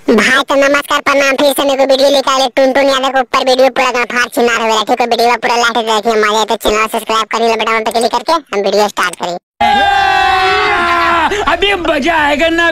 भाई तो नमस्कार प्रणाम। फिर से मेरे को वीडियो निकाले टुनटुन यादव के ऊपर वीडियो पूरा फाड़ चिनार हो रहा। ठीक है, वीडियो पूरा लाइक देखिए, मजा तो चैनल सब्सक्राइब करिए, बटन पे क्लिक करके हम वीडियो स्टार्ट करें। अभी मजा आएगा ना।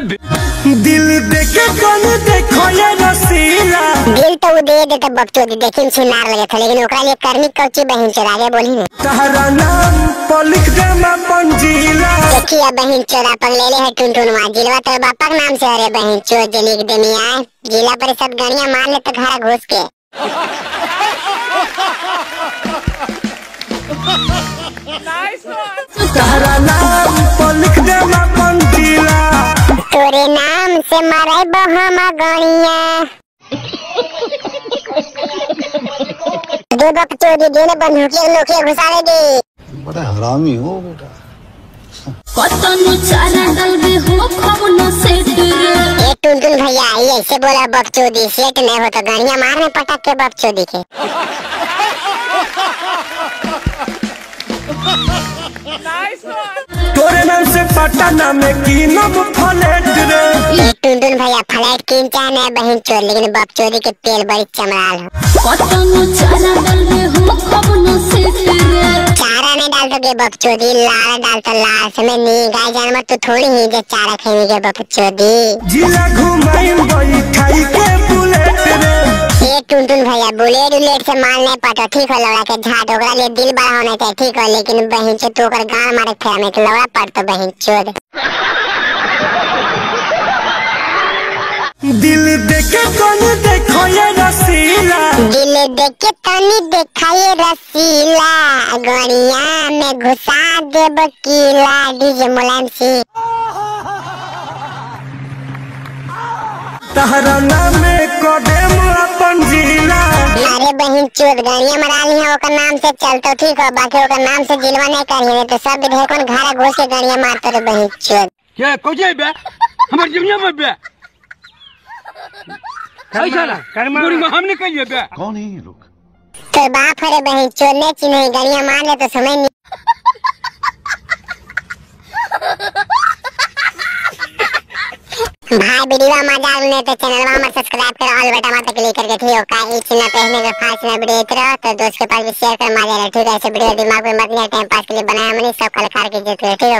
दिल देखे कौन देखो ये रसीला। दिल तो वो दे देते बकचोदी, देखिन चिनार लगे थे, लेकिन ओकरा लिए करनी कौची बहन चोद आगे बोली ने। तहरा नाम पर लिख दे मैं पंजीला। देखिए बहन चोद अपन ले ले है टुनटुन मा जिलवा तो बापा के नाम से अरे बहन चोद जे लिख देनी आए। जिला परिषद गणिया मार ले तो घर घुस के। तहरा नाम पर लिख दे मैं पंजीला। तोरे नाम से मारे बहमा गणिया। दे बकचोदी देने बंदूकिया लोके घुसावे दे। बड़ा हरामी हो बेटा। कतनु चारा डालबे हो खवनो सेट रे। ए टुनटुन भैया ये ऐसे बोला बकचोदी सेट नहीं हो तो गणिया मारने पटक के बकचोदी के। तोरे नाम से पटना में की नाम फ्लैट रे। ए टुनटुन भैया फ्लैट किन चाहे बहन चोद, लेकिन बकचोदी के तेल बड़ी चमड़ाल हो। कतनु चारा डालबे हो खवनो सेट रे। चारा नहीं डाल दोगे बकचोदी, लाल डाल तो लाल समय नहीं। गाय जानवर तो थोड़ी ही जो चारा खाएंगे बकचोदी। जिला घुमाई बैठाई के बुलेट रे। ए टुनटुन भैया बुलेट उलेट से माल नहीं पटो, ठीक हो लौड़ा के झाट ओकरा लिए दिल बड़ा होना चाहिए, ठीक हो, लेकिन बहन चोद तो ओकर गाल मारे फेरा में तो लौड़ा पड़ तो बहन चोद। दिल देखे कौन देखो ये रसीला। दिल देख के तनी देखाए रसीला, गणिया में घुसा दे बकीला। डीजे मुलायम सिंह। तहरा नाम में कदम अपन जिला। अरे बहन चोद गणिया मरा ली है ओकर नाम से चल तो ठीक हो, बाकी ओकर नाम से जिलवा नहीं करिए तो सब विधेयक घर घुस के गणिया मारते रे बहन चोद। क्या कोजे बे हमर दुनिया में बे गोरी में हमने कहिए बे। कौन है ये लोग? तो बाप रे बहन चोद ने चिन्ह गणिया मार ले तो समय नहीं। भाई वीडियो मजा आने तो चैनल में सब्सक्राइब करो, ऑल बटन में क्लिक करके ठीक हो का इस चैनल पे इसने फास्ट चैनल वीडियो देख रहे हो तो दोस्त के पास भी शेयर कर मजा ले। ठीक है, ऐसे वीडियो दिमाग में मत नहीं, टाइम पास के लिए बनाया हमने, सब कलाकार की जरूरत है। ठीक है।